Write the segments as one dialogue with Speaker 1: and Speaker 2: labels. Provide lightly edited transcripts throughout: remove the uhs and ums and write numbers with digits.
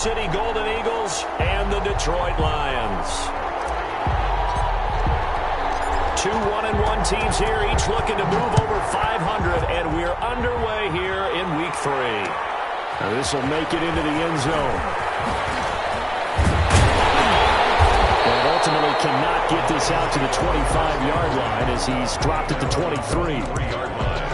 Speaker 1: City Golden Eagles and the Detroit Lions. Two 1-1 teams here, each looking to move over 500, and we're underway here in Week 3. Now this will make it into the end zone. And ultimately cannot get this out to the 25-yard line as he's dropped at the 23-yard line.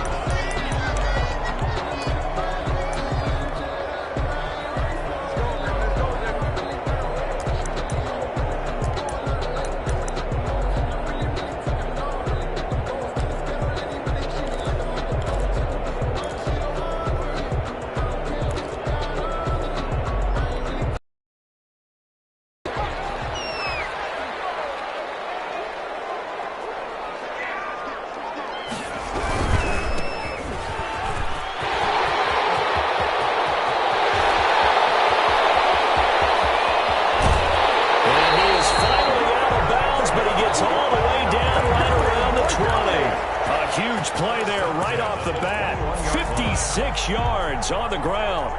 Speaker 1: Huge play there right off the bat. 56 yards on the ground.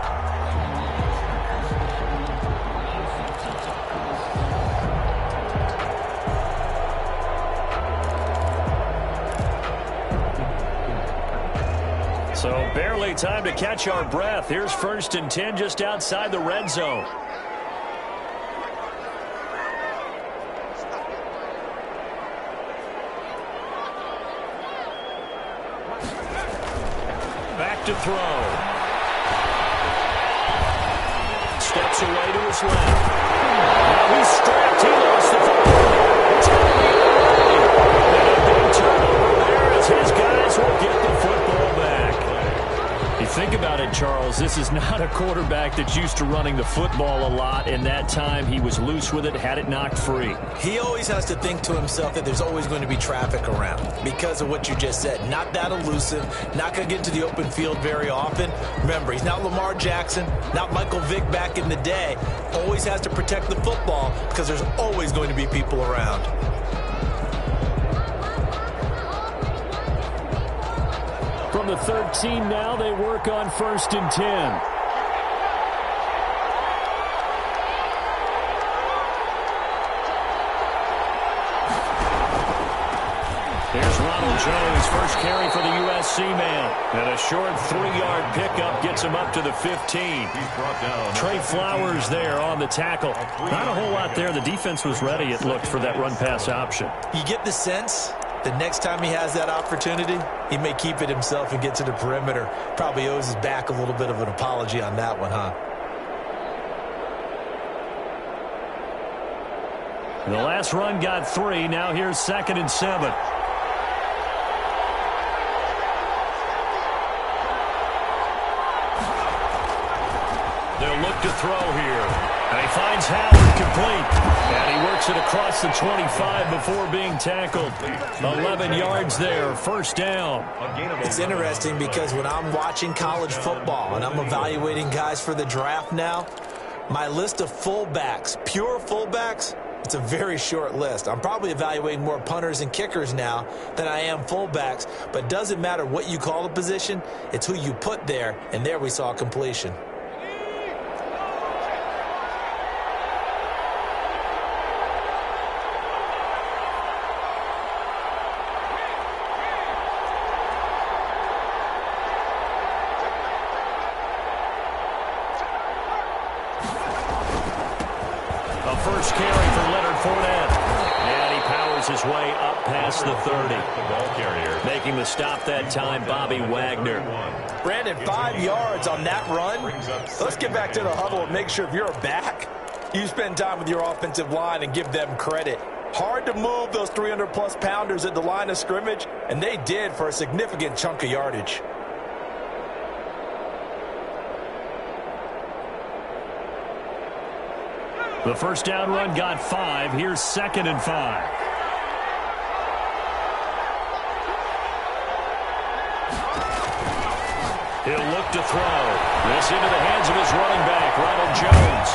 Speaker 1: So barely time to catch our breath. Here's 1st and 10 just outside the red zone. To throw. Steps away to his left. Now he's strapped. He lost the football. It's going to be and a big turnover there as his guys will get the football back. You think about it, Charles, this is not a quarterback that's used to running the football a lot, and that time he was loose with it, had it knocked free.
Speaker 2: He always has to think to himself that there's always going to be traffic around because of what you just said. Not that elusive, not going to get to the open field very often. Remember, he's not Lamar Jackson, not Michael Vick back in the day. Always has to protect the football because there's always going to be people around.
Speaker 1: From the 13 now, they work on 1st and 10. Here's Ronald Jones, first carry for the USC man. And a short 3-yard pickup gets him up to the 15. Trey Flowers there on the tackle. Not a whole lot there. The defense was ready, it looked, for that run-pass option.
Speaker 2: You get the sense the next time he has that opportunity, he may keep it himself and get to the perimeter. Probably owes his back a little bit of an apology on that one, huh?
Speaker 1: The last run got 3. Now here's 2nd and 7. They'll look to throw here. And he finds Howard complete. And he works it across the 25 before being tackled. 11 yards there, 1st down.
Speaker 2: It's interesting because when I'm watching college football and I'm evaluating guys for the draft now, my list of fullbacks, pure fullbacks, it's a very short list. I'm probably evaluating more punters and kickers now than I am fullbacks. But it doesn't matter what you call a position, it's who you put there. And there we saw completion.
Speaker 1: First carry for Leonard Fournette. And he powers his way up past the 30. Making the stop that time, Bobby Wagner.
Speaker 3: Brandon, 5 yards on that run. Let's get back to the huddle and make sure if you're a back, you spend time with your offensive line and give them credit. Hard to move those 300-plus pounders at the line of scrimmage, and they did for a significant chunk of yardage.
Speaker 1: The 1st down run got 5. Here's 2nd and 5. He'll look to throw. This into the hands of his running back, Ronald Jones.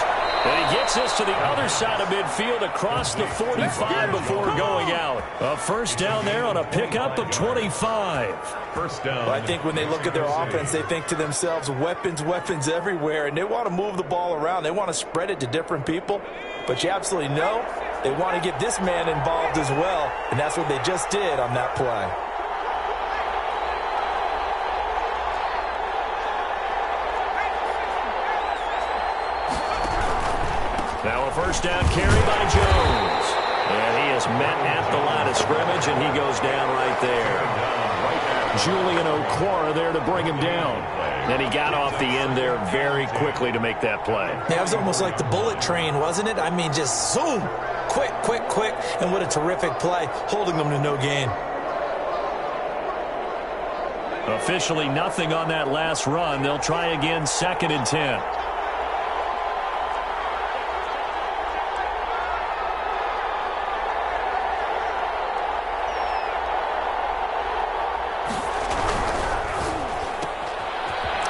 Speaker 1: And he gets takes this to the other side of midfield across the 45 before going out. A first down there on a pickup of 25.
Speaker 4: First down.
Speaker 3: Well, I think when they look at their offense, they think to themselves, weapons, weapons everywhere, and they want to move the ball around. They want to spread it to different people, but you absolutely know they want to get this man involved as well, and that's what they just did on that play.
Speaker 1: Now a first down carry by Jones. And he is met at the line of scrimmage, and he goes down right there. Julian Okwara there to bring him down. And he got off the end there very quickly to make that play.
Speaker 2: Yeah, it was almost like the bullet train, wasn't it? I mean, just zoom. Quick, quick, quick. And what a terrific play, holding them to no gain.
Speaker 1: Officially nothing on that last run. They'll try again, 2nd and 10.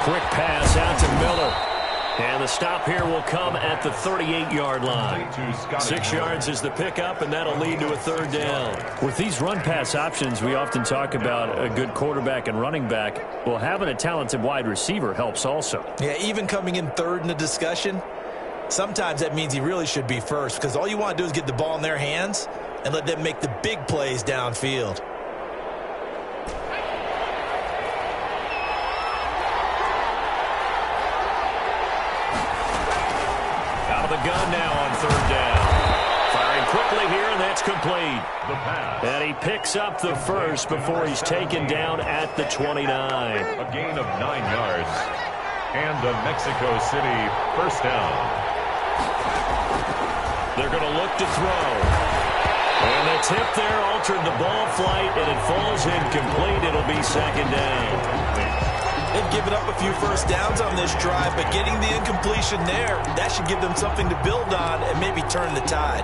Speaker 1: Quick pass out to Miller. And the stop here will come at the 38-yard line. 6 yards is the pickup, and that'll lead to a 3rd down. With these run-pass options, we often talk about a good quarterback and running back. Well, having a talented wide receiver helps also.
Speaker 2: Yeah, even coming in 3rd in the discussion, sometimes that means he really should be first, because all you want to do is get the ball in their hands and let them make the big plays downfield.
Speaker 1: Gun now on 3rd down. Firing quickly here, and that's complete. And he picks up the first before he's taken down at the 29.
Speaker 4: A gain of 9 yards. And the Mexico City first down.
Speaker 1: They're going to look to throw. And the tip there altered the ball flight, and it falls incomplete. It'll be 2nd down.
Speaker 2: They've given up a few first downs on this drive, but getting the incompletion there, that should give them something to build on and maybe turn the tide.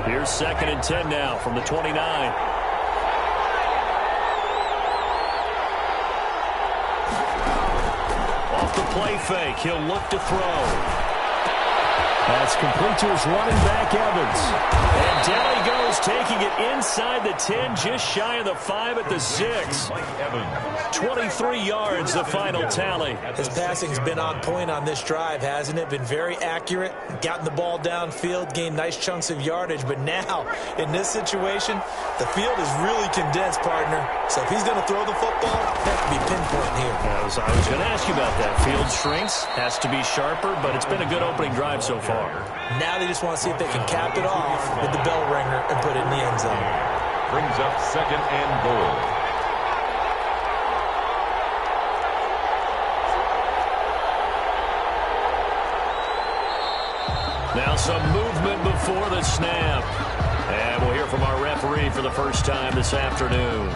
Speaker 1: Here's 2nd and 10 now from the 29. The play fake. He'll look to throw. That's complete to his running back, Evans. And down he goes, taking it inside the 10, just shy of the 5 at the 6. 23 yards, the final tally.
Speaker 2: His passing's been on point on this drive, hasn't it? Been very accurate, gotten the ball downfield, gained nice chunks of yardage. But now, in this situation, the field is really condensed, partner. So if he's going to throw the football, that could be pinpoint here.
Speaker 1: I was going to ask you about that. Field shrinks, has to be sharper, but it's been a good opening drive so far.
Speaker 2: Now they just want to see if they can cap it off with the bell ringer and put it in the end zone.
Speaker 4: Brings up 2nd and goal.
Speaker 1: Now some movement before the snap. And we'll hear from our referee for the first time this afternoon.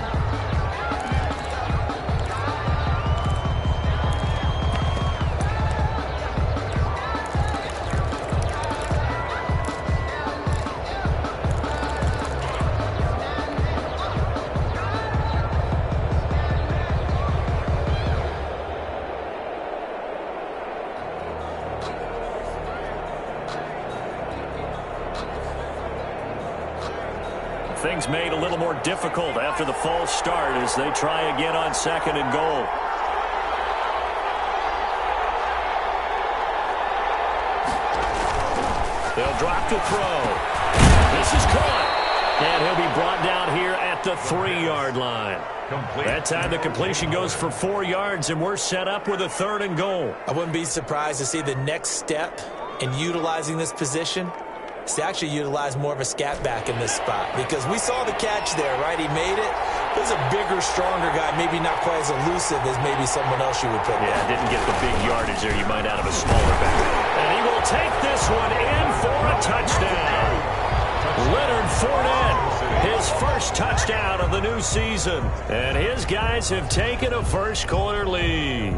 Speaker 1: Things made a little more difficult after the false start as they try again on 2nd and goal. They'll drop to throw. This is caught. And he'll be brought down here at the 3-yard line. Complete. That time the completion goes for 4 yards, and we're set up with a 3rd and goal.
Speaker 2: I wouldn't be surprised to see the next step in utilizing this position is to actually utilize more of a scat back in this spot, because we saw the catch there, right? He made it. He was a bigger, stronger guy, maybe not quite as elusive as maybe someone else you would put there.
Speaker 1: Yeah, didn't get the big yardage there you might out of a smaller back. And he will take this one in for a touchdown. Leonard Fournette, his first touchdown of the new season. And his guys have taken a first-quarter lead.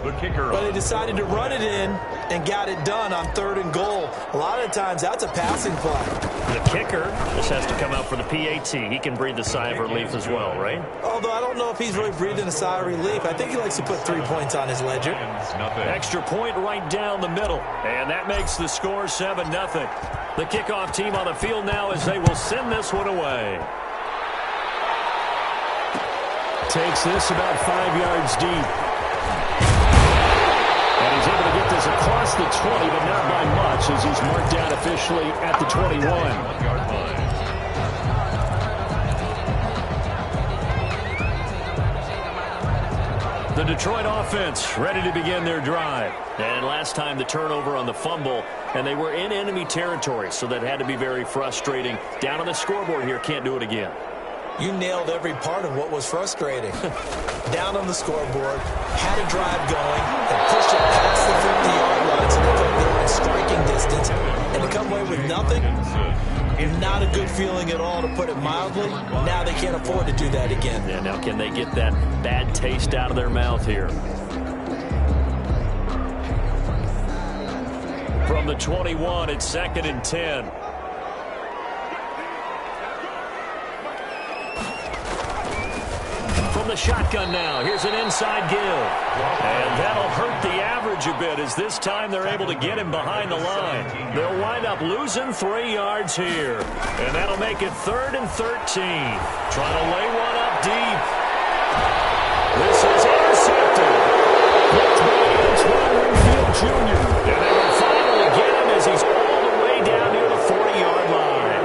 Speaker 4: The kicker.
Speaker 2: Well, they decided to run it in, and got it done on 3rd and goal. A lot of times, that's a passing play.
Speaker 1: The kicker just has to come out for the PAT. He can breathe a sigh of relief as well, right?
Speaker 2: Although I don't know if he's really breathing a sigh of relief. I think he likes to put 3 points on his ledger.
Speaker 1: Extra point right down the middle. And that makes the score 7-0. The kickoff team on the field now as they will send this one away. Takes this about 5 yards deep. And he's able to get this across the 20, but not by much as he's marked down officially at the 21. The Detroit offense ready to begin their drive. And last time the turnover on the fumble, and they were in enemy territory, so that had to be very frustrating. Down on the scoreboard here, can't do it again.
Speaker 2: You nailed every part of what was frustrating. Down on the scoreboard, had a drive going, and pushed it past the 50-yard line so they felt they were in striking distance, and to come away with nothing, not a good feeling at all, to put it mildly. Now they can't afford to do that again.
Speaker 1: Yeah, now can they get that bad taste out of their mouth here? From the 21, it's 2nd and 10. From the shotgun now, here's an inside give. And that'll hurt the average a bit as this time they're able to get him behind the line. They'll wind up losing 3 yards here. And that'll make it 3rd and 13. Trying to lay one up deep. This is intercepted. Blocked by Antoine Winfield Jr. And they will finally get him as he's all the way down near the 40-yard line.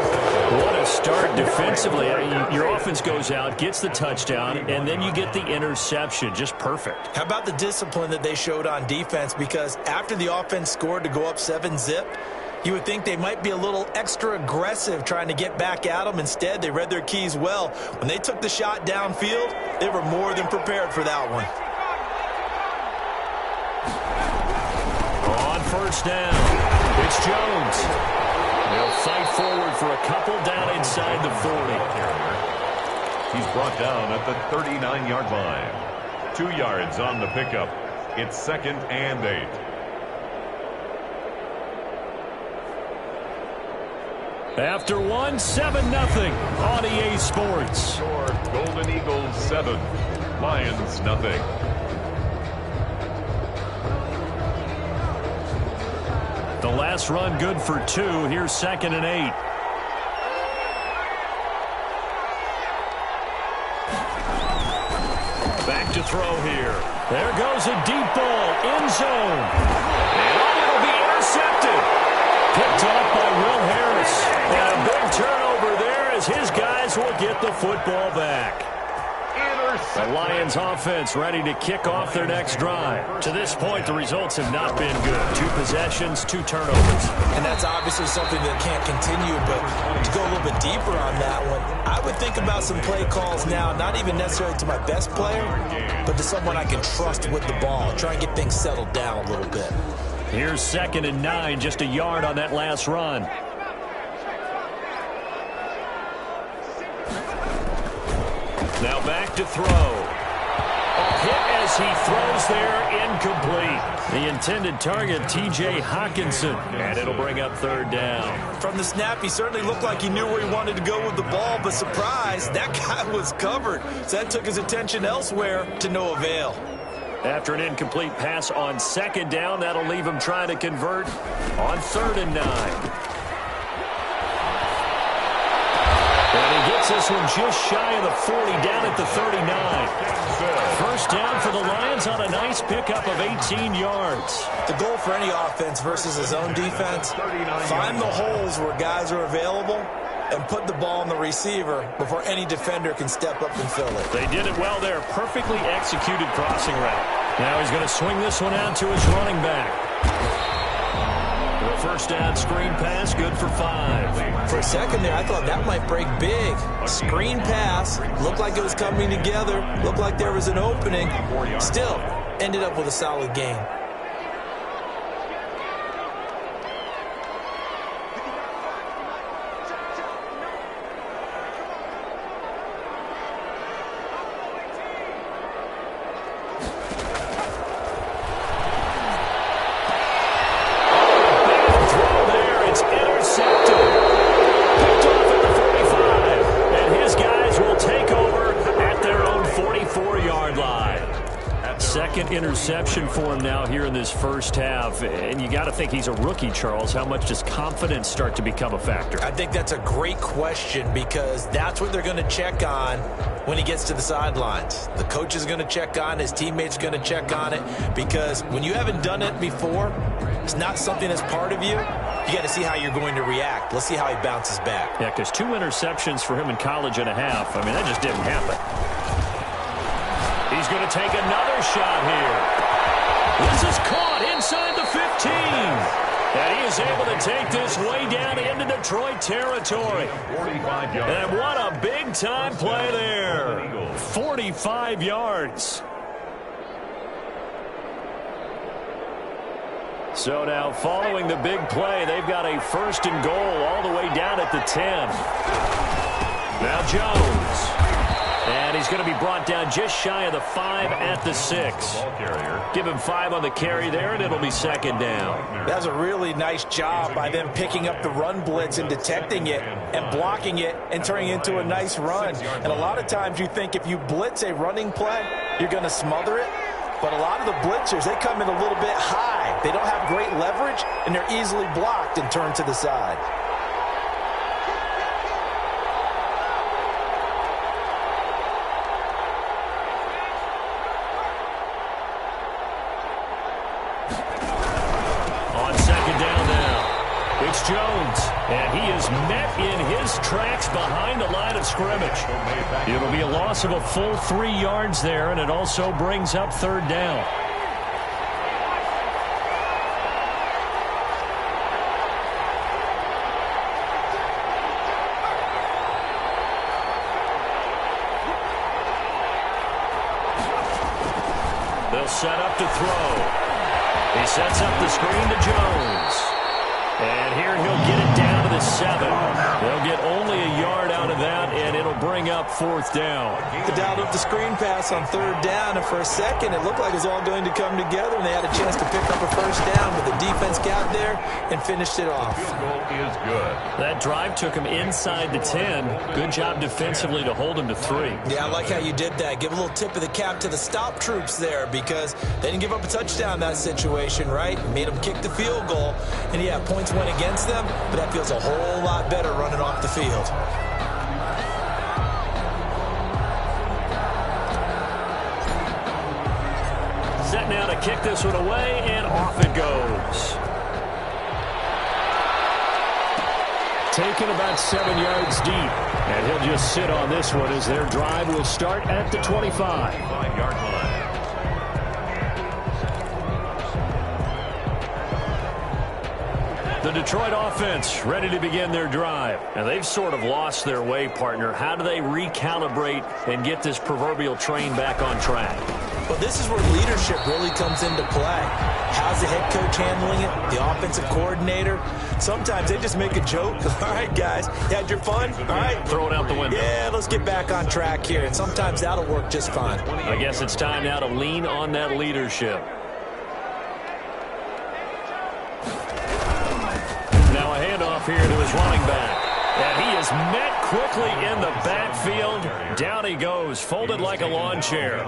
Speaker 1: What a start defensively. Your offense goes out, gets the touchdown, and then you get the interception. Just perfect.
Speaker 2: How about the discipline that they showed on defense? Because after the offense scored to go up 7-zip, you would think they might be a little extra aggressive trying to get back at them. Instead, they read their keys well. When they took the shot downfield, they were more than prepared for that one.
Speaker 1: On 1st down, it's Jones. They'll fight forward for a couple down inside the 40.
Speaker 4: He's brought down at the 39-yard line. 2 yards on the pickup. It's 2nd and 8.
Speaker 1: After 7-0 on EA Sports.
Speaker 4: Score Golden Eagles 7, Lions nothing.
Speaker 1: The last run good for 2. Here's 2nd and 8. Back to throw here. There goes a deep ball, end zone. And it'll be intercepted. Picked off by Will Harris. And a big turnover there as his guys will get the football back. The Lions offense ready to kick off their next drive. To this point, the results have not been good. 2 possessions, 2 turnovers.
Speaker 2: And that's obviously something that can't continue, but to go a little bit deeper on that one, I would think about some play calls now, not even necessarily to my best player, but to someone I can trust with the ball. Try and get things settled down a little bit.
Speaker 1: Here's 2nd and 9, just a yard on that last run. Now back to throw. A hit as he throws there, incomplete. The intended target, T.J. Hawkinson, and it'll bring up 3rd down.
Speaker 2: From the snap, he certainly looked like he knew where he wanted to go with the ball, but surprise, that guy was covered. So that took his attention elsewhere to no avail.
Speaker 1: After an incomplete pass on 2nd down, that'll leave him trying to convert on 3rd and 9. And he gets this one just shy of the 40, down at the 39. 1st down for the Lions on a nice pickup of 18 yards.
Speaker 2: The goal for any offense versus his own defense, find the holes where guys are available and put the ball on the receiver before any defender can step up and fill it.
Speaker 1: They did it well there. Perfectly executed crossing route. Now he's going to swing this one out to his running back. The 1st down screen pass, good for 5.
Speaker 2: For a second there, I thought that might break big. Screen pass, looked like it was coming together, looked like there was an opening. Still, ended up with a solid gain.
Speaker 1: second interception for him now here in this first half. And you got to think he's a rookie, Charles. How much does confidence start to become a factor?
Speaker 2: I think that's a great question because that's what they're going to check on when he gets to the sidelines. The coach is going to check on, his teammates are going to check on it, because when you haven't done it before, it's not something that's part of you. You got to see how you're going to react. Let's see how he bounces back.
Speaker 1: Yeah, because 2 interceptions for him in college and a half. I mean, that just didn't happen. He's going to take another shot here. This is caught inside the 15. And he is able to take this way down into Detroit territory.
Speaker 4: 45 yards.
Speaker 1: And what a big-time play there. 45 yards. So now following the big play, they've got a first and goal all the way down at the 10. Now Jones. And he's going to be brought down just shy of the 5 at the 6. Give him 5 on the carry there, and it'll be second down.
Speaker 3: That's a really nice job by them picking up the run blitz and detecting it and blocking it and turning it into a nice run. And a lot of times you think if you blitz a running play, you're going to smother it. But a lot of the blitzers, they come in a little bit high. They don't have great leverage, and they're easily blocked and turned to the side.
Speaker 1: Jones, and he is met in his tracks behind the line of scrimmage. It'll be a loss of a full 3 yards there, and it also brings up third down. They'll set up to throw. He sets up the screen to Jones. And here he'll get it down to the 7. They'll get only a yard out of that, and it'll bring up fourth down.
Speaker 2: The down of the screen pass on third down, and for a second it looked like it was all going to come together, and they had a chance to pick up a first down, but the defense got there and finished it off.
Speaker 4: Field goal is good.
Speaker 1: That drive took him inside the 10. Good job defensively to hold him to 3.
Speaker 2: Yeah, I like how you did that. Give a little tip of the cap to the stop troops there, because they didn't give up a touchdown in that situation, right? Made them kick the field goal, and yeah, points went against them, but that feels a whole lot better running off the field.
Speaker 1: Set now to kick this one away, and off it goes. Taken about 7 yards deep, and he'll just sit on this one as their drive will start at the 25.
Speaker 4: 5-yard line.
Speaker 1: The Detroit offense ready to begin their drive. And they've sort of lost their way, partner. How do they recalibrate and get this proverbial train back on track?
Speaker 2: Well, this is where leadership really comes into play. How's the head coach handling it? The offensive coordinator? Sometimes they just make a joke. All right, guys, you had your fun? All right.
Speaker 1: Throw it out the window.
Speaker 2: Yeah, let's get back on track here. And sometimes that'll work just fine.
Speaker 1: I guess it's time now to lean on that leadership. Now a handoff here to his running back. And he is met quickly in the backfield. Down he goes, folded like a lawn chair.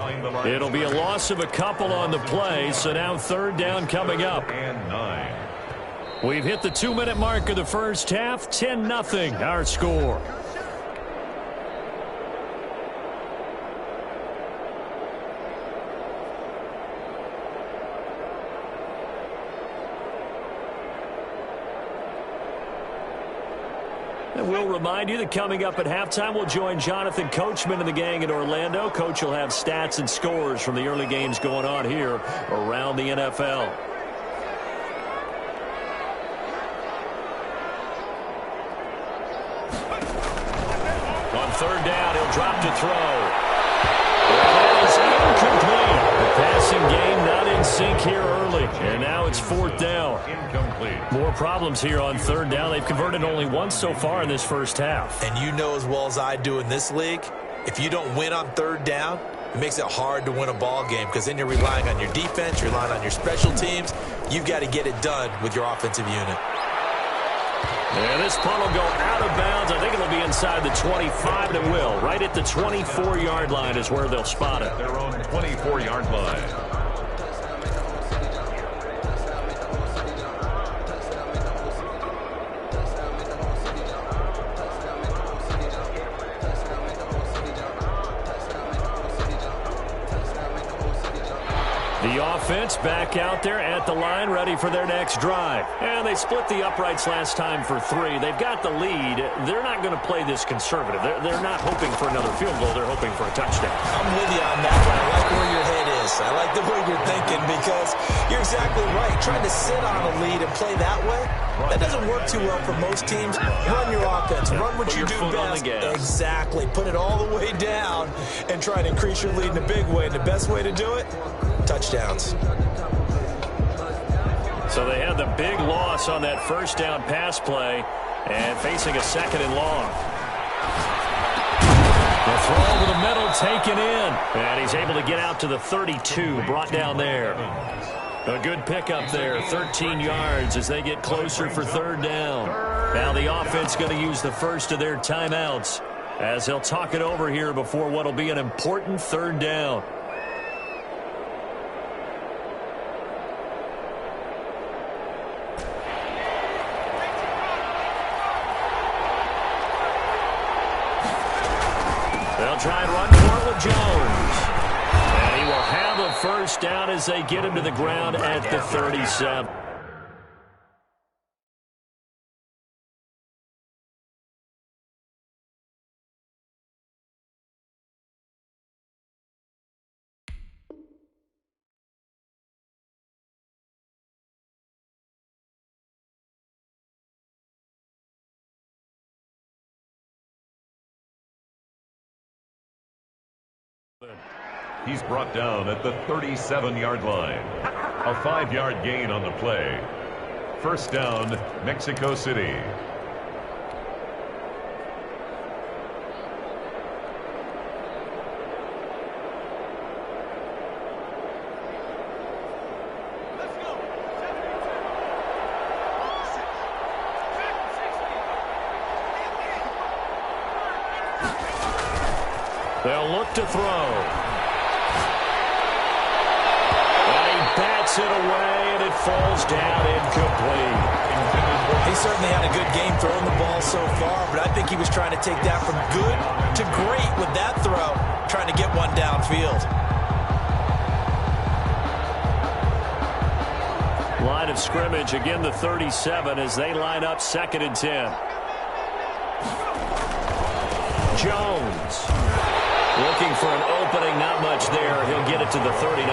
Speaker 1: It'll be a loss of a couple on the play, so now third down coming up.
Speaker 4: And 9.
Speaker 1: We've hit the 2-minute mark of the first half. 10-0 our score. And we'll remind you that coming up at halftime, we'll join Jonathan Coachman and the gang in Orlando. Coach will have stats and scores from the early games going on here around the NFL. On third down, he'll drop to throw. That is incomplete. The passing game not in sync here early. And now it's fourth down.
Speaker 4: Incomplete.
Speaker 1: More problems here on third down. They've converted only once so far in this first half.
Speaker 2: And you know as well as I do in this league, if you don't win on third down, it makes it hard to win a ball game because then you're relying on your defense, you're relying on your special teams. You've got to get it done with your offensive unit.
Speaker 1: And this punt will go out of bounds. I think it'll be inside the 25, and it will. Right at the 24-yard line is where they'll spot it.
Speaker 4: Their own 24-yard line.
Speaker 1: The offense back out there at the line, ready for their next drive. And they split the uprights last time for 3. They've got the lead. They're not going to play this conservative. They're not hoping for another field goal. They're hoping for a touchdown.
Speaker 2: I'm with you on that one. I like where your head is. I like the way you're thinking because you're exactly right. Trying to sit on a lead and play that way, that doesn't work too well for most teams. Run your offense. Run what you do best. Exactly. Put it all the way down and try to increase your lead in a big way. And the best way to do it, touchdowns.
Speaker 1: So they had the big loss on that first down pass play and facing a 2nd and long. The throw over the middle taken in. And he's able to get out to the 32, brought down there. A good pickup there, 13 yards as they get closer for 3rd down. Now the offense going to use the first of their timeouts as they'll talk it over here before what will be an important 3rd down. They'll try and run for it with Jones. And he will have a first down as they get him to the ground at the 37.
Speaker 4: He's brought down at the 37-yard line. A 5-yard gain on the play. First down, Mexico City.
Speaker 1: They'll look to throw. And he bats it away, and it falls down incomplete.
Speaker 2: He certainly had a good game throwing the ball so far, but I think he was trying to take that from good to great with that throw, trying to get one downfield.
Speaker 1: Line of scrimmage, again the 37 as they line up 2nd and 10. Jones. Looking for an opening, not much there. He'll get it to the 39.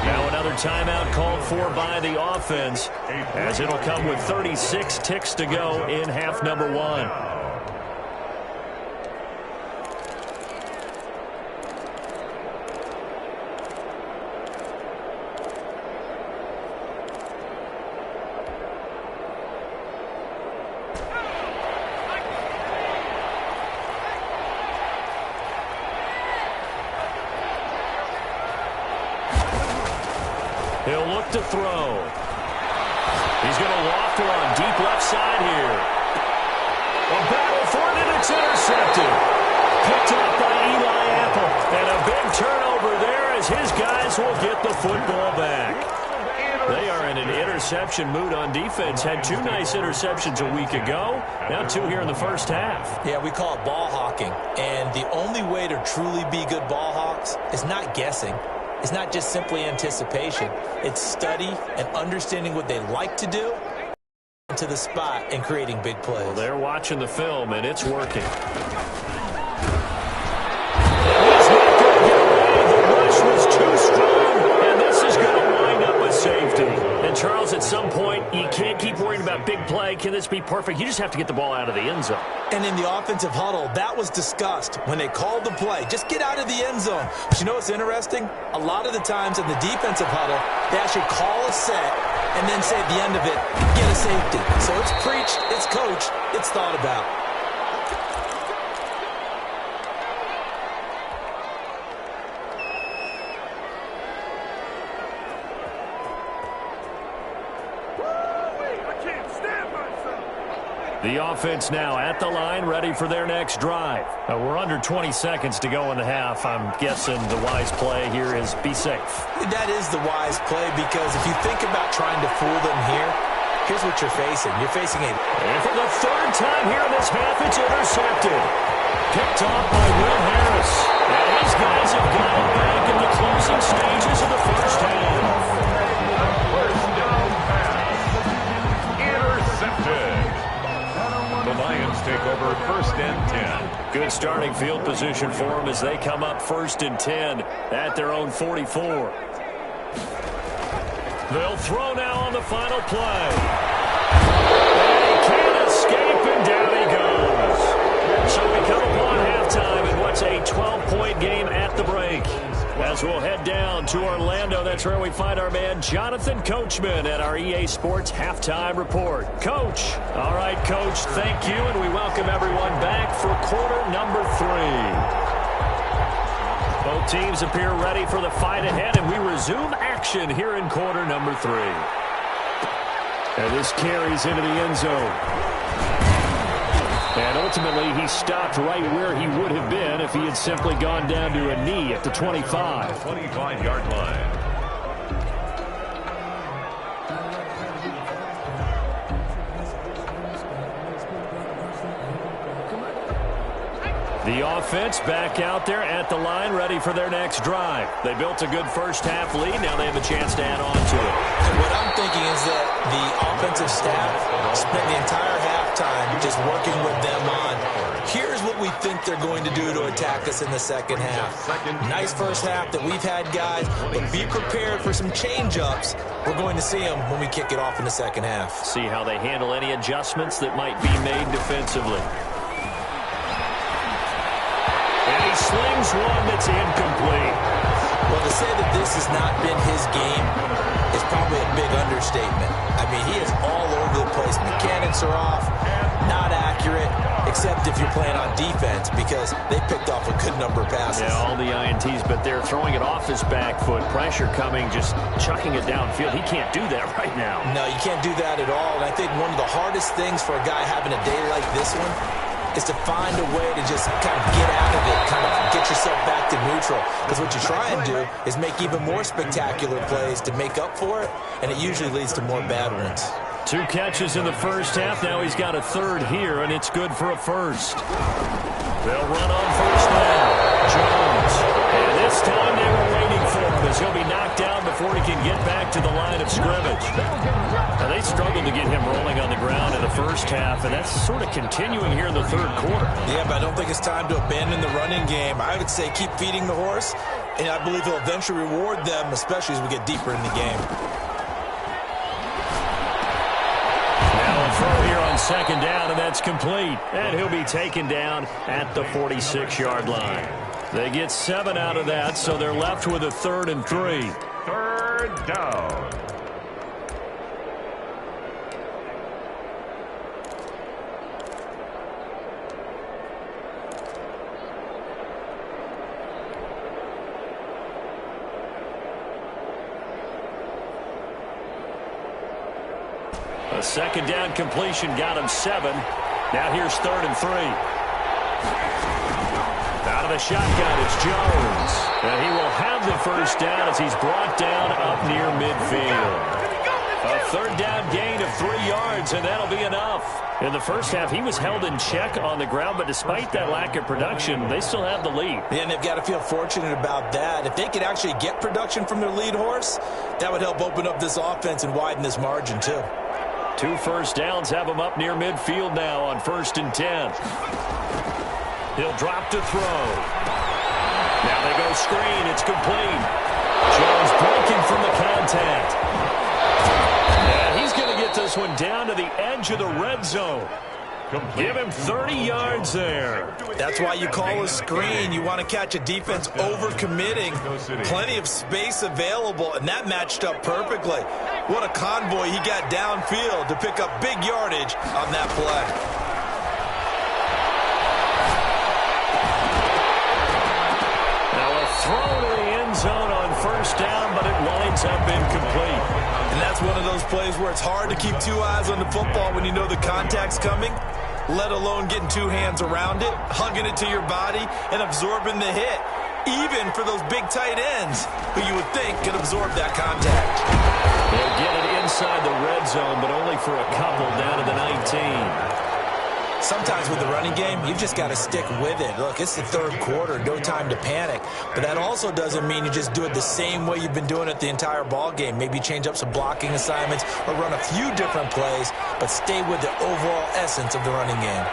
Speaker 1: Now another timeout called for by the offense as it'll come with 36 ticks to go in half number 1. He'll look to throw. He's going to loft one deep left side here. A battle for it, and it's intercepted. Picked up by Eli Apple. And a big turnover there as his guys will get the football back. They are in an interception mood on defense. Had 2 nice interceptions a week ago. Now 2 here in the first half.
Speaker 2: Yeah, we call it ball hawking. And the only way to truly be good ball hawks is not guessing. It's not just simply anticipation. It's study and understanding what they like to do to the spot and creating big plays.
Speaker 1: Well, they're watching the film, and it's working. The rush was too strong, and this is going to wind up with safety. And, Charles, at some point, you can't keep worrying about big play. Can this be perfect? You just have to get the ball out of the end zone.
Speaker 2: And in the offensive huddle, that was discussed when they called the play. Just get out of the end zone. But you know what's interesting? A lot of the times in the defensive huddle, they actually call a set and then say at the end of it, get a safety. So it's preached, it's coached, it's thought about.
Speaker 1: The offense now at the line, ready for their next drive. We're under 20 seconds to go in the half. I'm guessing the wise play here is be safe.
Speaker 2: That is the wise play because if you think about trying to fool them here, here's what you're facing. You're facing a...
Speaker 1: And for the 3rd time here in this half, it's intercepted. Picked off by Will Harris. And these guys have got it back in the closing stages of the first half.
Speaker 4: First down pass. Intercepted. The Lions take over 1st and 10.
Speaker 1: Good starting field position for them as they come up 1st and 10 at their own 44. They'll throw now on the final play. And he can't escape, and down he goes. So we come upon halftime in what's a 12-point game at the break. As we'll head down to Orlando, that's where we find our man Jonathan Coachman at our EA Sports Halftime Report. Coach. All right, Coach, thank you, and we welcome everyone back for quarter number 3. Both teams appear ready for the fight ahead, and we resume action here in quarter number 3. And this carries into the end zone. And ultimately, he stopped right where he would have been if he had simply gone down to a knee at the 25.
Speaker 4: 25-yard line.
Speaker 1: The offense back out there at the line, ready for their next drive. They built a good first-half lead. Now they have a chance to add on to it.
Speaker 2: And what I'm thinking is that the offensive staff spent the entire halftime just working with them on, here's what we think they're going to do to attack us in the second half. Nice first half that we've had, guys, but be prepared for some change-ups. We're going to see them when we kick it off in the second half.
Speaker 1: See how they handle any adjustments that might be made defensively. And he slings one that's incomplete.
Speaker 2: Well, to say that this has not been his game is probably a big understatement. I mean, he is all over the place. Mechanics are off, not accurate, except if you're playing on defense, because they picked off a good number of passes.
Speaker 1: Yeah, all the INTs, but they're throwing it off his back foot. Pressure coming, just chucking it downfield. He can't do that right now.
Speaker 2: No, you can't do that at all. And I think one of the hardest things for a guy having a day like this one is to find a way to just kind of get out of it, kind of get yourself back to neutral. Because what you try and do is make even more spectacular plays to make up for it, and it usually leads to more bad ones.
Speaker 1: 2 catches in the first half. Now he's got a third here, and it's good for a first. They'll run on first down. Jones. And this time they were waiting for him as he'll be knocked down before he can get back to the line of scrimmage. Now they struggled to get him rolling on the ground in the first half, and that's sort of continuing here in the third quarter.
Speaker 2: Yeah, but I don't think it's time to abandon the running game. I would say keep feeding the horse, and I believe he'll eventually reward them, especially as we get deeper in the game.
Speaker 1: Throw here on second down, and that's complete. And he'll be taken down at the 46-yard line. They get 7 out of that, so they're left with a 3rd and 3.
Speaker 4: 3rd down.
Speaker 1: A second down completion got him 7. Now here's 3rd and 3. Out of the shotgun, it's Jones. And he will have the first down as he's brought down up near midfield. A 3rd down gain of 3 yards, and that'll be enough. In the first half, he was held in check on the ground, but despite that lack of production, they still have the lead.
Speaker 2: Yeah, and they've got to feel fortunate about that. If they could actually get production from their lead horse, that would help open up this offense and widen this margin, too.
Speaker 1: 2 first downs have him up near midfield now on 1st and 10. He'll drop to throw. Now they go screen. It's complete. Jones breaking from the contact. And he's going to get this one down to the edge of the red zone. Give him 30 yards there.
Speaker 2: That's why you call a screen. You want to catch a defense overcommitting. Plenty of space available, and that matched up perfectly. What a convoy he got downfield to pick up big yardage on that play.
Speaker 1: Now a throw to the end zone on first down, but it winds up incomplete.
Speaker 2: And that's one of those plays where it's hard to keep 2 eyes on the football when you know the contact's coming, let alone getting 2 hands around it, hugging it to your body, and absorbing the hit, even for those big tight ends who you would think could absorb that contact.
Speaker 1: They'll get it inside the red zone, but only for a couple down to the 19.
Speaker 2: Sometimes with the running game, you just got to stick with it. Look, it's the third quarter, no time to panic. But that also doesn't mean you just do it the same way you've been doing it the entire ball game. Maybe change up some blocking assignments or run a few different plays, but stay with the overall essence of the running game.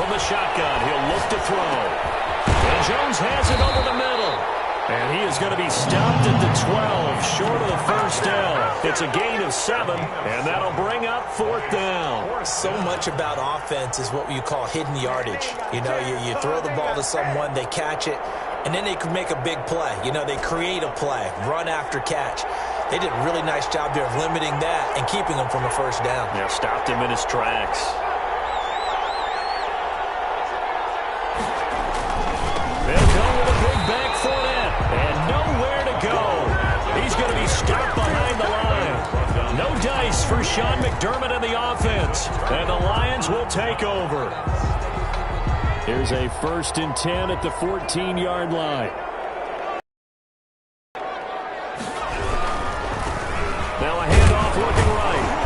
Speaker 1: From the shotgun, he'll look to throw. And Jones has it over the middle. And he is going to be stopped at the 12, short of the first down. It's a gain of 7, and that'll bring up 4th down.
Speaker 2: So much about offense is what you call hidden yardage. You know, you throw the ball to someone, they catch it, and then they can make a big play. You know, they create a play, run after catch. They did a really nice job there of limiting that and keeping him from a first down.
Speaker 1: Yeah, stopped him in his tracks. They'll go with a big back foot in, and nowhere to go. He's going to be stopped behind the line. No dice for Sean McDermott and the offense, and the Lions will take over. Here's a 1st and 10 at the 14-yard line. Now a handoff looking right.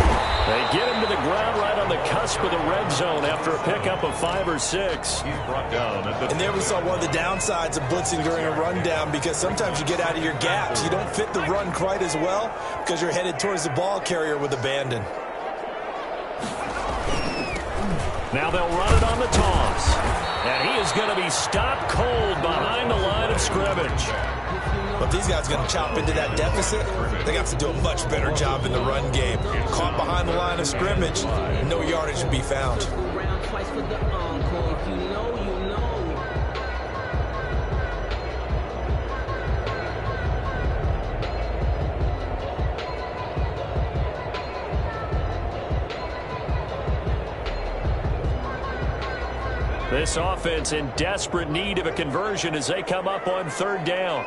Speaker 1: They get him to the ground right on the cusp of the red zone after a pickup of 5 or 6.
Speaker 4: He's brought down at the...
Speaker 2: And there we saw one of the downsides of blitzing during a rundown, because sometimes you get out of your gaps. You don't fit the run quite as well because you're headed towards the ball carrier with abandon.
Speaker 1: Now they'll run it on the toss. And he is going to be stopped cold behind the line of scrimmage.
Speaker 2: But if these guys are going to chop into that deficit, they have to do a much better job in the run game. Caught behind the line of scrimmage, no yardage to be found.
Speaker 1: This offense in desperate need of a conversion as they come up on 3rd down.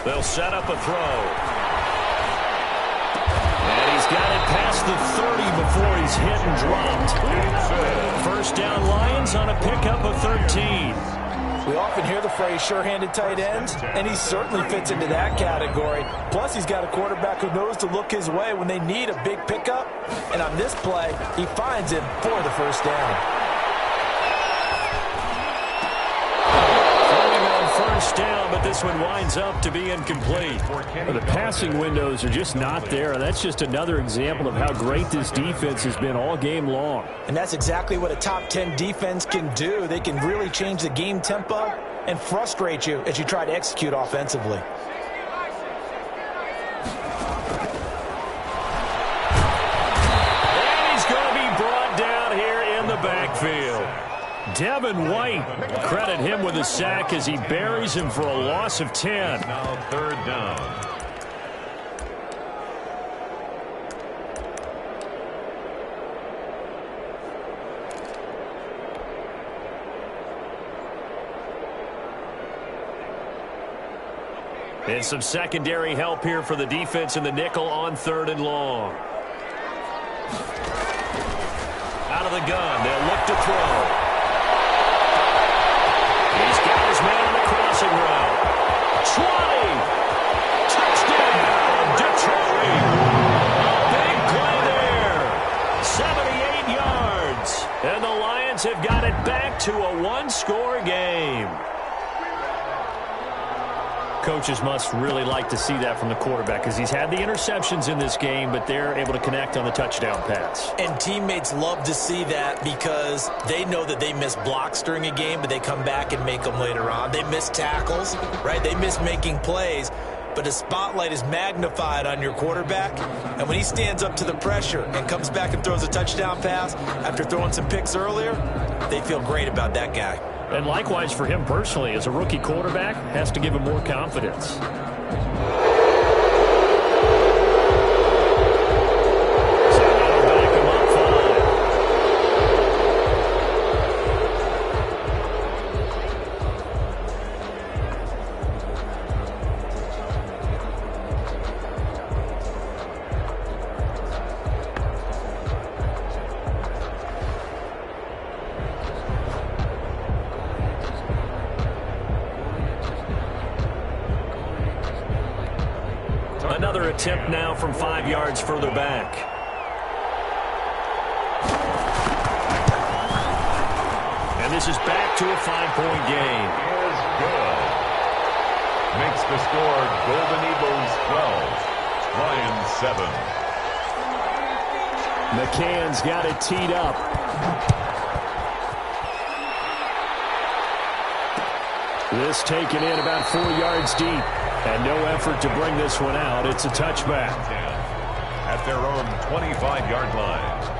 Speaker 1: They'll set up a throw. And he's got it past the 30 before he's hit and dropped. First down Lions on a pickup of 13.
Speaker 3: We often hear the phrase sure-handed tight ends, and he certainly fits into that category. Plus, he's got a quarterback who knows to look his way when they need a big pickup. And on this play, he finds him for the first down.
Speaker 1: First down, but this one winds up to be incomplete. Well, the passing windows are just not there. That's just another example of how great this defense has been all game long.
Speaker 2: And that's exactly what a top 10 defense can do. They can really change the game tempo and frustrate you as you try to execute offensively.
Speaker 1: And he's going to be brought down here in the backfield. Devin White, credit him with a sack as he buries him for a loss of 10.
Speaker 4: Now 3rd down.
Speaker 1: And some secondary help here for the defense in the nickel on 3rd and long. Out of the gun, they'll look to throw. He's got his man on the crossing route. 20. Touchdown, Detroit. A big play there. 78 yards. And the Lions have got it back to a one-score game. Coaches must really like to see that from the quarterback because he's had the interceptions in this game, but they're able to connect on the touchdown pass.
Speaker 2: And teammates love to see that because they know that they miss blocks during a game, but they come back and make them later on. They miss tackles, right? They miss making plays, but the spotlight is magnified on your quarterback. And when he stands up to the pressure and comes back and throws a touchdown pass after throwing some picks earlier, they feel great about that guy.
Speaker 1: And likewise for him personally, as a rookie quarterback, has to give him more confidence. Another attempt now from 5 yards further back. And this is back to a 5-point game.
Speaker 4: Is good. Makes the score Golden Eagles 12, Lions 7.
Speaker 1: McCann's got it teed up. This taken in about 4 yards deep. And no effort to bring this one out. It's a touchback.
Speaker 4: At their own 25-yard line.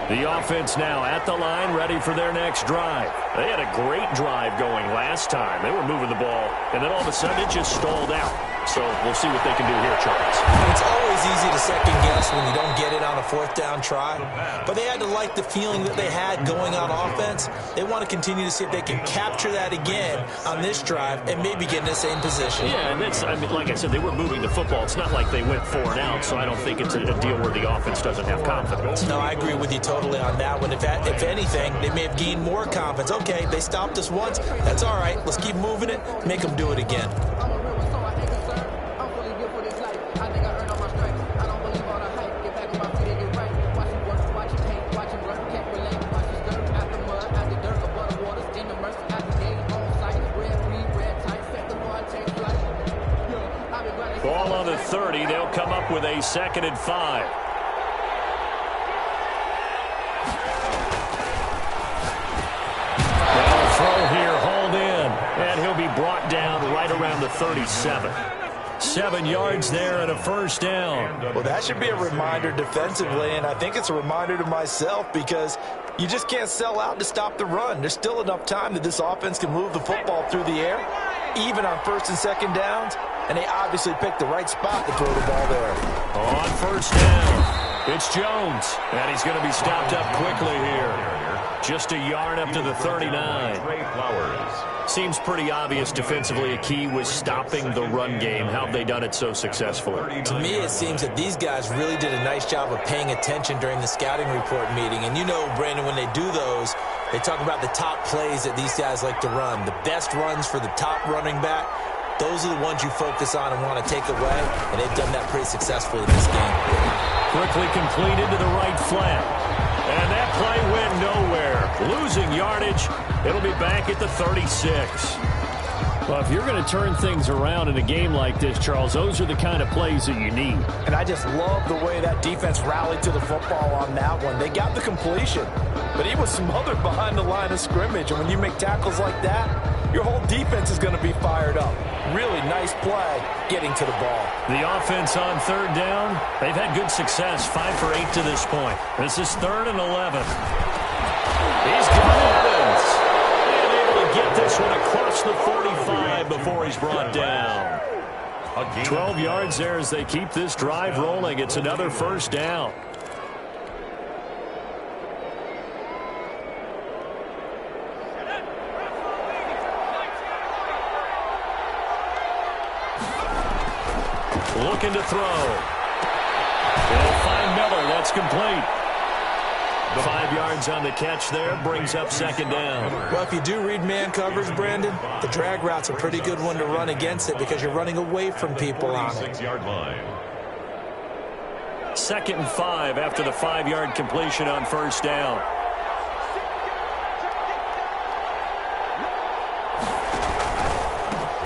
Speaker 1: The offense now at the line, ready for their next drive. They had a great drive going last time. They were moving the ball, and then all of a sudden it just stalled out. So we'll see what they can do here, Charles.
Speaker 2: It's always easy to second-guess when you don't get it on a fourth-down try. But they had to like the feeling that they had going on offense. They want to continue to see if they can capture that again on this drive and maybe get in the same position.
Speaker 1: Yeah, and that's, I mean, like I said, they were moving the football. It's not like they went 4 and out, so I don't think it's a deal where the offense doesn't have confidence.
Speaker 2: No, I agree with you totally on that one. If anything, they may have gained more confidence. Okay, they stopped us once. That's all right. Let's keep moving it. Make them do it again.
Speaker 1: Ball on the 30. They'll come up with a 2nd and 5. They'll throw here, hauled in, and he'll be brought down right around the 37. 7 yards there and a first down.
Speaker 3: Well, that should be a reminder defensively, and I think it's a reminder to myself because you just can't sell out to stop the run. There's still enough time that this offense can move the football through the air, even on 1st and 2nd downs, and they obviously picked the right spot to throw the ball there.
Speaker 1: On first down, it's Jones, and he's going to be stopped up quickly here. Just a yard up to the 39.
Speaker 4: Trey Flowers.
Speaker 1: Seems pretty obvious defensively a key was stopping the run game. How have they done it so successfully?
Speaker 2: To me, it seems that these guys really did a nice job of paying attention during the scouting report meeting. And you know, Brandon, when they do those, they talk about the top plays that these guys like to run. The best runs for the top running back, those are the ones you focus on and want to take away. And they've done that pretty successfully in this game.
Speaker 1: Quickly completed to the right flat. And that play went nowhere. Losing yardage. It'll be back at the 36. Well, if you're going to turn things around in a game like this, Charles, those are the kind of plays that you need.
Speaker 3: And I just love the way that defense rallied to the football on that one. They got the completion, but he was smothered behind the line of scrimmage. And when you make tackles like that, your whole defense is going to be fired up. Really nice play getting to the ball.
Speaker 1: The offense on 3rd down, they've had good success, 5 for 8 to this point. This is 3rd and 11. He's got Evans. And able to get this one across the 45 before he's brought down. 12 yards there as they keep this drive rolling. It's another first down. Looking to throw. They'll find Miller. That's complete. 5 yards on the catch there. Brings up 2nd down.
Speaker 2: Well, if you do read man coverage, Brandon, the drag route's a pretty good one to run against it because you're running away from people on it.
Speaker 4: 46-yard line.
Speaker 1: 2nd and 5 after the 5-yard completion on first down.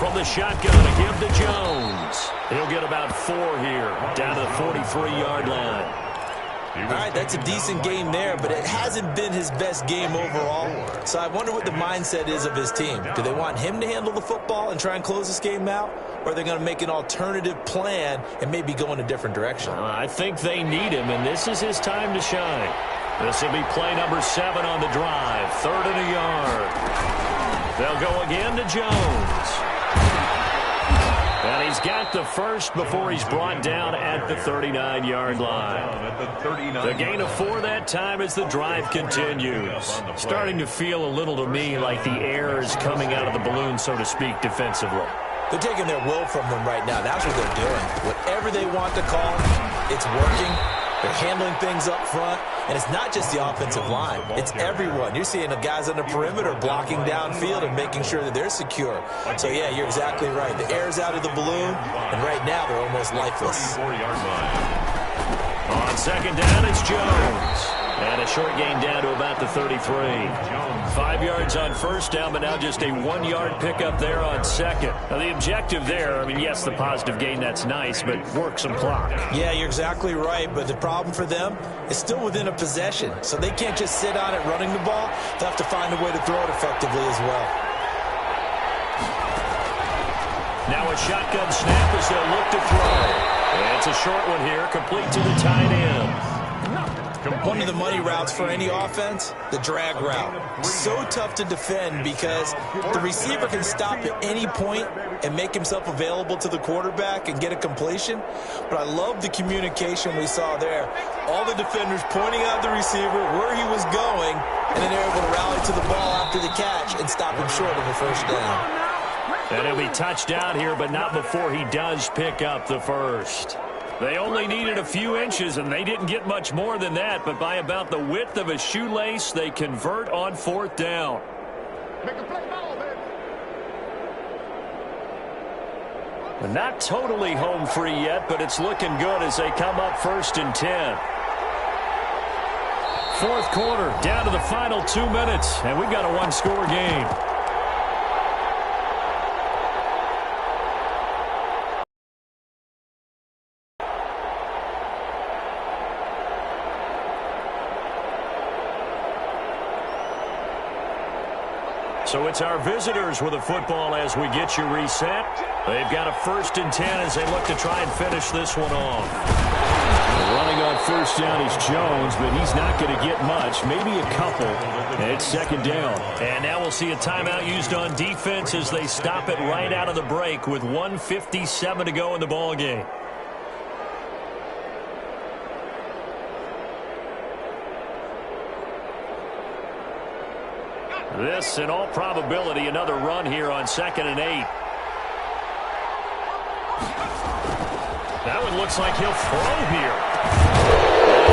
Speaker 1: From the shotgun, a give to Jones. He'll get about 4 here, down to the 43-yard line.
Speaker 2: All right, that's a decent game there, but it hasn't been his best game overall. So I wonder what the mindset is of his team. Do they want him to handle the football and try and close this game out? Or are they going to make an alternative plan and maybe go in a different direction?
Speaker 1: I think they need him, and this is his time to shine. This will be play number 7 on the drive. 3rd and a yard. They'll go again to Jones. And he's got the first before he's brought down at the 39-yard line. The gain of 4 that time as the drive continues. Starting to feel a little to me like the air is coming out of the balloon, so to speak, defensively.
Speaker 2: They're taking their will from them right now. That's what they're doing. Whatever they want to call, it's working. They're handling things up front. And it's not just the offensive line. It's everyone. You're seeing the guys on the perimeter blocking downfield and making sure that they're secure. So, yeah, you're exactly right. The air's out of the balloon, and right now they're almost lifeless.
Speaker 1: On second down, it's Jones. And a short gain down to about the 33. 5 yards on first down, but now just a 1-yard pickup there on second. Now, the objective there, I mean, yes, the positive gain, that's nice, but work some clock.
Speaker 2: Yeah, you're exactly right, but the problem for them is still within a possession. So they can't just sit on it running the ball. They'll have to find a way to throw it effectively as well.
Speaker 1: Now a shotgun snap as they'll look to throw. And it's a short one here, complete to the tight end.
Speaker 2: One of the money routes for any offense, the drag route. So tough to defend because the receiver can stop at any point and make himself available to the quarterback and get a completion. But I love the communication we saw there. All the defenders pointing out the receiver, where he was going, and then they're able to rally to the ball after the catch and stop him short of a first down.
Speaker 1: And he'll be touched out here, but not before he does pick up the first. They only needed a few inches, and they didn't get much more than that, but by about the width of a shoelace, they convert on fourth down. Not totally home free yet, but it's looking good as they come up 1st and 10. Fourth quarter, down to the final 2 minutes, and we've got a one-score game. So it's our visitors with the football as we get you reset. They've got a 1st and 10 as they look to try and finish this one off. Running on first down is Jones, but he's not going to get much, maybe a couple. It's second down. And now we'll see a timeout used on defense as they stop it right out of the break with 1:57 to go in the ball game. This, in all probability, another run here on 2nd and 8. That one looks like he'll throw here.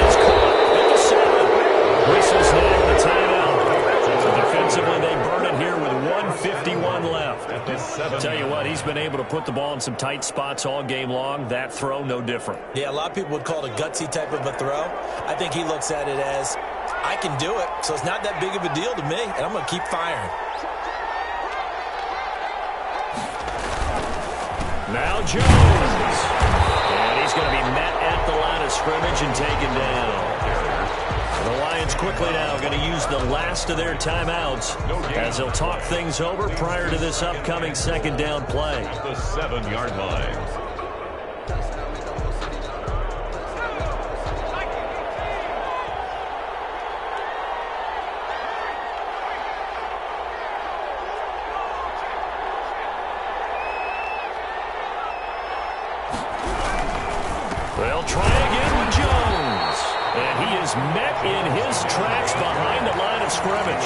Speaker 1: It's caught at the 7. Whistles now the timeout. So defensively, they burn it here with 1:51 left. I'll tell you what, he's been able to put the ball in some tight spots all game long. That throw, no different.
Speaker 2: Yeah, a lot of people would call it a gutsy type of a throw. I think he looks at it as, I can do it, so it's not that big of a deal to me, and I'm going to keep firing.
Speaker 1: Now Jones. And he's going to be met at the line of scrimmage and taken down. The Lions quickly now going to use the last of their timeouts as they'll talk things over prior to this upcoming second down play.
Speaker 4: The 7-yard line.
Speaker 1: They'll try again with Jones. And he is met in his tracks behind the line of scrimmage.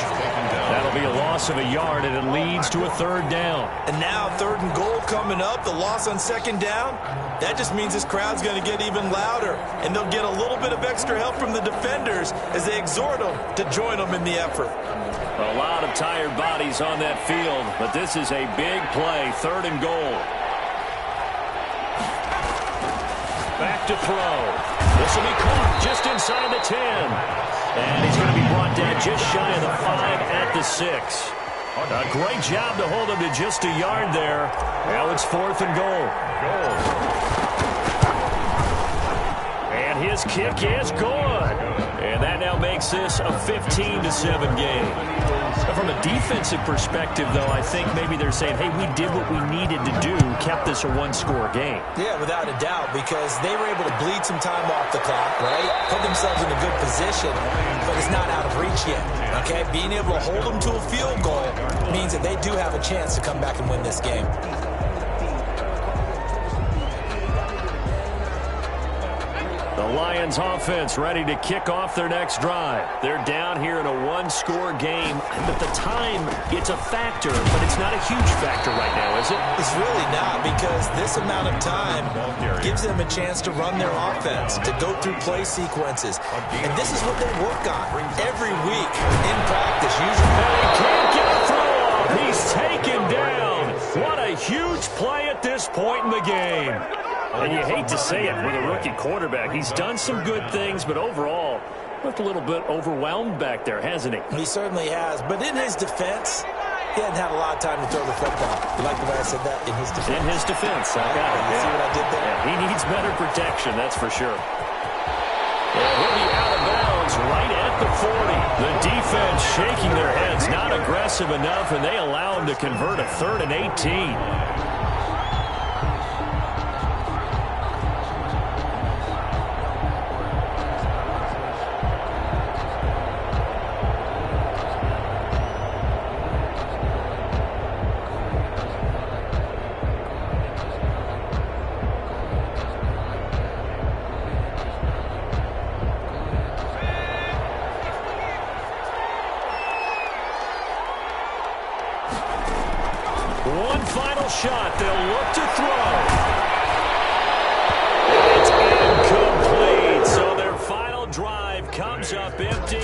Speaker 1: That'll be a loss of a yard, and it leads to a 3rd down.
Speaker 2: And now 3rd and goal coming up, the loss on 2nd down. That just means this crowd's going to get even louder, and they'll get a little bit of extra help from the defenders as they exhort them to join them in the effort.
Speaker 1: A lot of tired bodies on that field, but this is a big play, 3rd and goal. Back to throw. This will be caught just inside the 10. And he's going to be brought down just shy of the 5 at the 6. A great job to hold him to just a yard there. Now it's 4th and goal. And his kick is good. And that now makes this a 15-7 game. From a defensive perspective, though, I think maybe they're saying, hey, we did what we needed to do, kept this a one-score game.
Speaker 2: Yeah, without a doubt, because they were able to bleed some time off the clock, right? Put themselves in a good position, but it's not out of reach yet, okay? Being able to hold them to a field goal means that they do have a chance to come back and win this game.
Speaker 1: The Lions Lions offense ready to kick off their next drive. They're down here in a one-score game. At the time, it's a factor, but it's not a huge factor right now, is it?
Speaker 2: It's really not, because this amount of time gives them a chance to run their offense, to go through play sequences. And this is what they work on every week in practice, usually.
Speaker 1: And he can't get a throw off. He's taken down. What a huge play at this point in the game. And you hate to say it with a rookie quarterback. He's done some good things, but overall, looked a little bit overwhelmed back there, hasn't he?
Speaker 2: He certainly has. But in his defense, he hadn't had a lot of time to throw the football. You like the way I said that? In his defense.
Speaker 1: In his defense. I got it.
Speaker 2: You see what I did there?
Speaker 1: Yeah, he needs better protection, that's for sure. Yeah, he'll be out of bounds right at the 40. The defense shaking their heads, not aggressive enough, and they allow him to convert a 3rd and 18. One final shot. They'll look to throw. It's incomplete. So their final drive comes up empty.